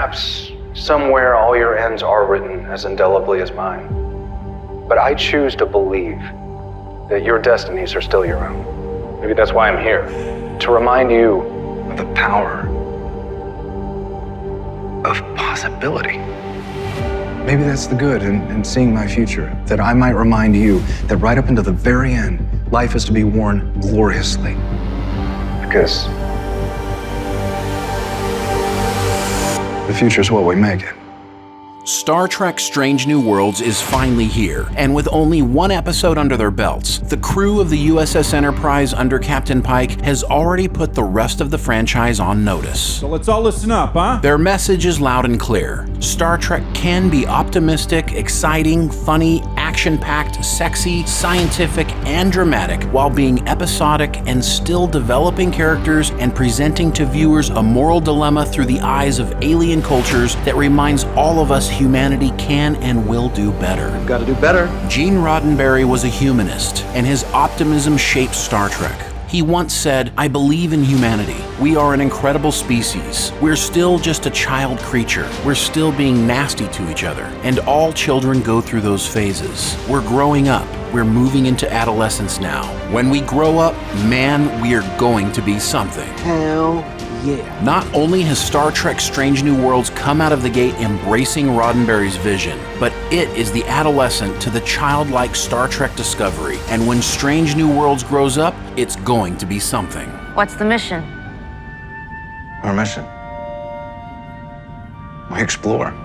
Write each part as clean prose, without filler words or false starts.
perhaps somewhere all your ends are written as indelibly as mine. But I choose to believe that your destinies are still your own. Maybe that's why I'm here, to remind you of the power of possibility. Maybe that's the good in seeing my future, that I might remind you that right up until the very end, life is to be worn gloriously. Because the future is what we make it. Star Trek Strange New Worlds is finally here, and with only one episode under their belts, the crew of the USS Enterprise under Captain Pike has already put the rest of the franchise on notice. So let's all listen up, huh? Their message is loud and clear. Star Trek can be optimistic, exciting, funny, action-packed, sexy, scientific, and dramatic, while being episodic and still developing characters and presenting to viewers a moral dilemma through the eyes of alien cultures that reminds all of us humanity can and will do better. We've got to do better. Gene Roddenberry was a humanist, and his optimism shaped Star Trek. He once said, "I believe in humanity. We are an incredible species. We're still just a child creature. We're still being nasty to each other. And all children go through those phases. We're growing up. We're moving into adolescence now. When we grow up, man, we are going to be something." Hell yeah. Not only has Star Trek Strange New Worlds come out of the gate embracing Roddenberry's vision, but it is the adolescent to the childlike Star Trek Discovery. And when Strange New Worlds grows up, it's going to be something. What's the mission? Our mission. We explore.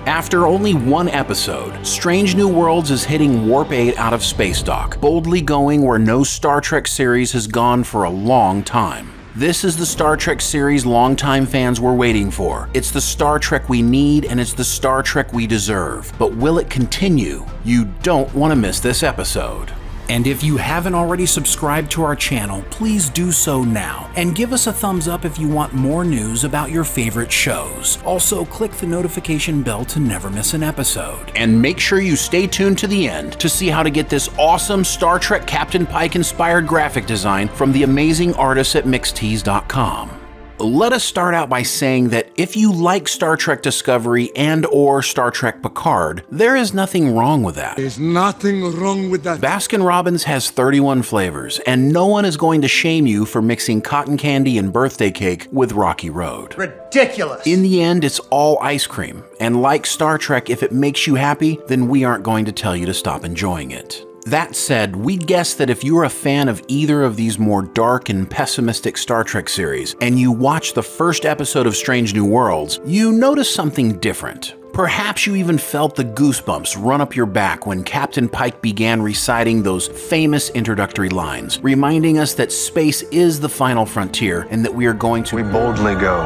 After only one episode, Strange New Worlds is hitting Warp 8 out of space dock, boldly going where no Star Trek series has gone for a long time. This is the Star Trek series longtime fans were waiting for. It's the Star Trek we need, and it's the Star Trek we deserve. But will it continue? You don't want to miss this episode. And if you haven't already subscribed to our channel, please do so now. And give us a thumbs up if you want more news about your favorite shows. Also, click the notification bell to never miss an episode. And make sure you stay tuned to the end to see how to get this awesome Star Trek Captain Pike inspired graphic design from the amazing artists at mixtease.com. Let us start out by saying that if you like Star Trek Discovery and or Star Trek Picard, there is nothing wrong with that. There's nothing wrong with that. Baskin-Robbins has 31 flavors, and no one is going to shame you for mixing cotton candy and birthday cake with Rocky Road. Ridiculous. In the end, it's all ice cream, and like Star Trek, if it makes you happy, then we aren't going to tell you to stop enjoying it. That said, we'd guess that if you're a fan of either of these more dark and pessimistic Star Trek series, and you watch the first episode of Strange New Worlds, you notice something different. Perhaps you even felt the goosebumps run up your back when Captain Pike began reciting those famous introductory lines, reminding us that space is the final frontier and that we are going to... We boldly go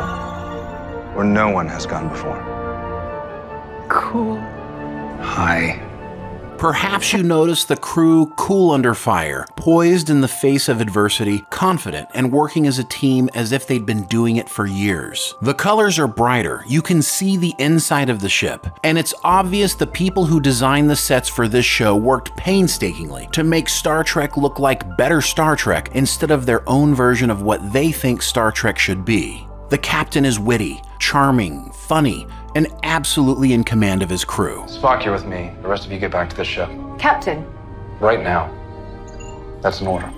where no one has gone before. Cool. Hi. Perhaps you notice the crew cool under fire, poised in the face of adversity, confident and working as a team as if they'd been doing it for years. The colors are brighter, you can see the inside of the ship, and it's obvious the people who designed the sets for this show worked painstakingly to make Star Trek look like better Star Trek instead of their own version of what they think Star Trek should be. The captain is witty, charming, funny, and absolutely in command of his crew. Spock, you're with me. The rest of you get back to the ship. Captain. Right now. That's an order.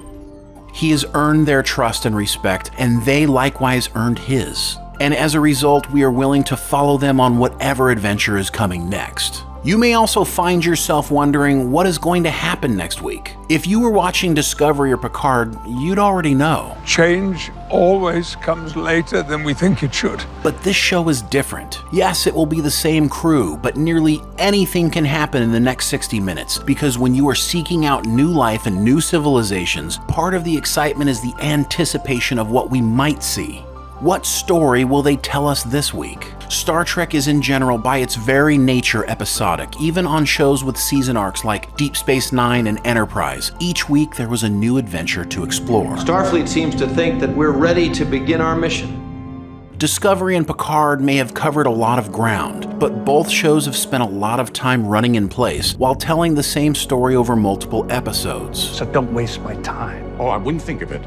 He has earned their trust and respect, and they likewise earned his. And as a result, we are willing to follow them on whatever adventure is coming next. You may also find yourself wondering what is going to happen next week. If you were watching Discovery or Picard, you'd already know. Change always comes later than we think it should. But this show is different. Yes, it will be the same crew, but nearly anything can happen in the next 60 minutes, because when you are seeking out new life and new civilizations, part of the excitement is the anticipation of what we might see. What story will they tell us this week? Star Trek is in general by its very nature episodic, even on shows with season arcs like Deep Space Nine and Enterprise. Each week there was a new adventure to explore. Starfleet seems to think that we're ready to begin our mission. Discovery and Picard may have covered a lot of ground, but both shows have spent a lot of time running in place while telling the same story over multiple episodes. So don't waste my time. Oh, I wouldn't think of it.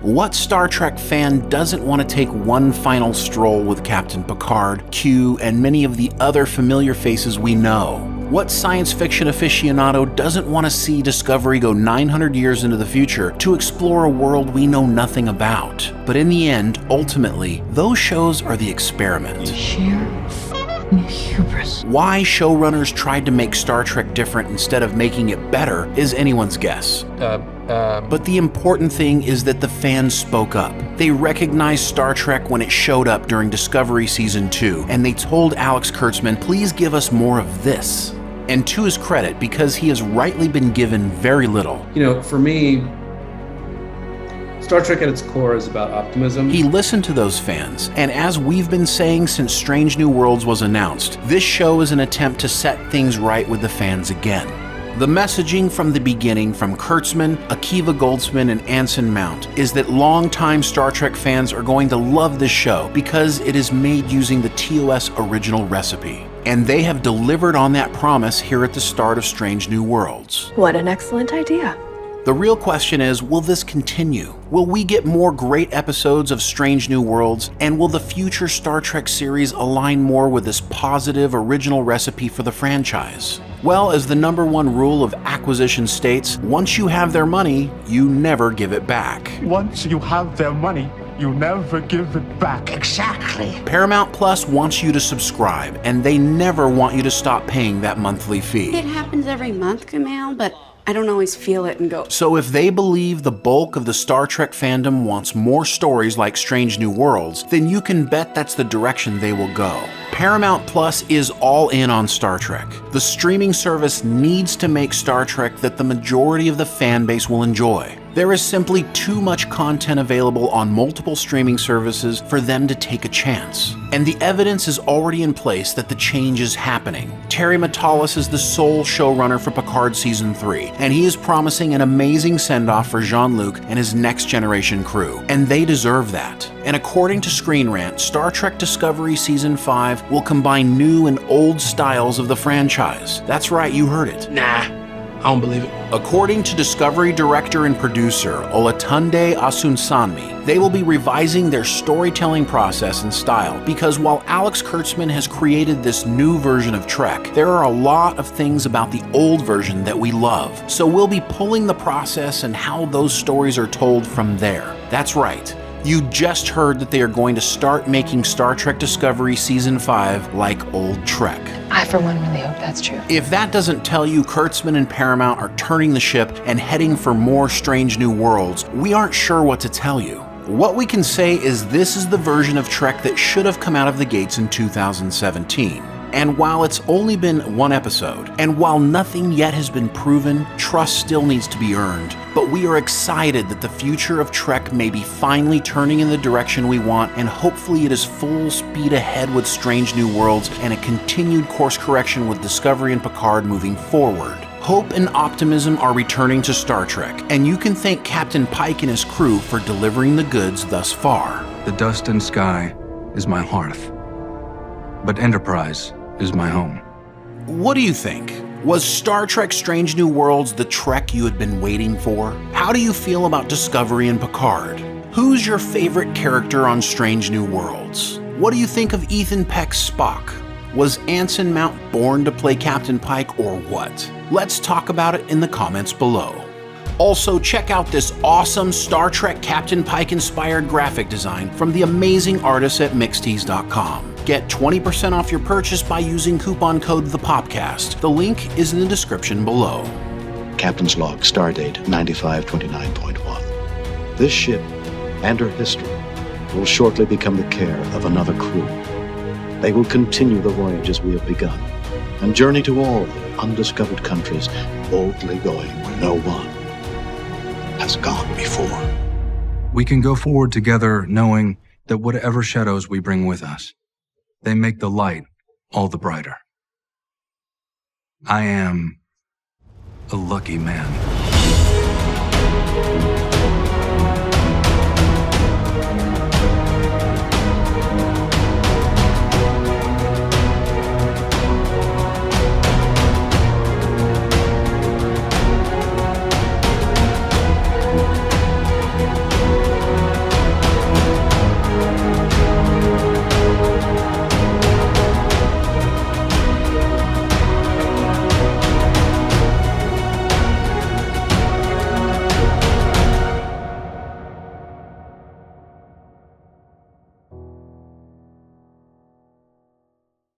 What Star Trek fan doesn't want to take one final stroll with Captain Picard, Q, and many of the other familiar faces we know? What science fiction aficionado doesn't want to see Discovery go 900 years into the future to explore a world we know nothing about? But in the end, ultimately, those shows are the experiment. Sheer hubris. Why showrunners tried to make Star Trek different instead of making it better is anyone's guess. But the important thing is that the fans spoke up. They recognized Star Trek when it showed up during Discovery Season 2, and they told Alex Kurtzman, please give us more of this. And to his credit, because he has rightly been given very little. You know, for me, Star Trek at its core is about optimism. He listened to those fans, and as we've been saying since Strange New Worlds was announced, this show is an attempt to set things right with the fans again. The messaging from the beginning from Kurtzman, Akiva Goldsman, and Anson Mount is that longtime Star Trek fans are going to love this show because it is made using the TOS original recipe. And they have delivered on that promise here at the start of Strange New Worlds. What an excellent idea. The real question is, will this continue? Will we get more great episodes of Strange New Worlds? And will the future Star Trek series align more with this positive original recipe for the franchise? Well, as the #1 rule of acquisition states, once you have their money, you never give it back. Once you have their money, you never give it back. Exactly. Paramount Plus wants you to subscribe, and they never want you to stop paying that monthly fee. It happens every month, Kamal, but I don't always feel it and go. So if they believe the bulk of the Star Trek fandom wants more stories like Strange New Worlds, then you can bet that's the direction they will go. Paramount Plus is all in on Star Trek. The streaming service needs to make Star Trek that the majority of the fan base will enjoy. There is simply too much content available on multiple streaming services for them to take a chance. And the evidence is already in place that the change is happening. Terry Matalas is the sole showrunner for Picard Season 3, and he is promising an amazing send-off for Jean-Luc and his Next Generation crew, and they deserve that. And according to Screen Rant, Star Trek Discovery Season 5 will combine new and old styles of the franchise. That's right, you heard it. Nah, I don't believe it. According to Discovery director and producer Olatunde Asunsanmi, they will be revising their storytelling process and style because while Alex Kurtzman has created this new version of Trek, there are a lot of things about the old version that we love. So we'll be pulling the process and how those stories are told from there. That's right. You just heard that they are going to start making Star Trek Discovery Season 5 like old Trek. I, for one, really hope that's true. If that doesn't tell you Kurtzman and Paramount are turning the ship and heading for more Strange New Worlds, we aren't sure what to tell you. What we can say is this is the version of Trek that should have come out of the gates in 2017. And while it's only been one episode, and while nothing yet has been proven, trust still needs to be earned. But we are excited that the future of Trek may be finally turning in the direction we want, and hopefully it is full speed ahead with Strange New Worlds and a continued course correction with Discovery and Picard moving forward. Hope and optimism are returning to Star Trek, and you can thank Captain Pike and his crew for delivering the goods thus far. The dust and sky is my hearth, but Enterprise is my home. What do you think? Was Star Trek Strange New Worlds the Trek you had been waiting for? How do you feel about Discovery and Picard? Who's your favorite character on Strange New Worlds? What do you think of Ethan Peck's Spock? Was Anson Mount born to play Captain Pike or what? Let's talk about it in the comments below. Also, check out this awesome Star Trek Captain Pike inspired graphic design from the amazing artists at mixtease.com. Get 20% off your purchase by using coupon code THEPOPCAST. The link is in the description below. Captain's log, stardate 9529.1. This ship and her history will shortly become the care of another crew. They will continue the voyages we have begun and journey to all the undiscovered countries, boldly going where no one has gone before. We can go forward together knowing that whatever shadows we bring with us, they make the light all the brighter. I am a lucky man.